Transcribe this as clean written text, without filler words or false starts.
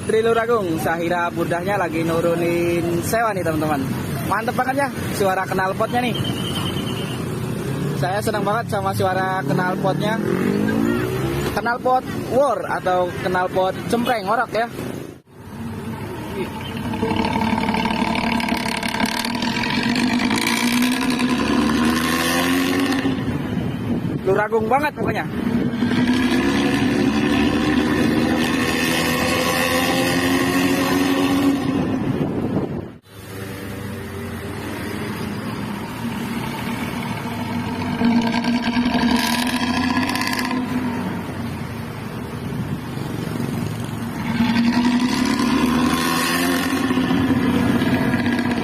Triluragung, Sahira budahnya lagi nurunin sewa nih teman-teman. Mantep banget ya suara knalpotnya nih. Saya senang banget sama suara knalpotnya. Knalpot war atau knalpot cempreng ngorok ya. Luragung banget pokoknya.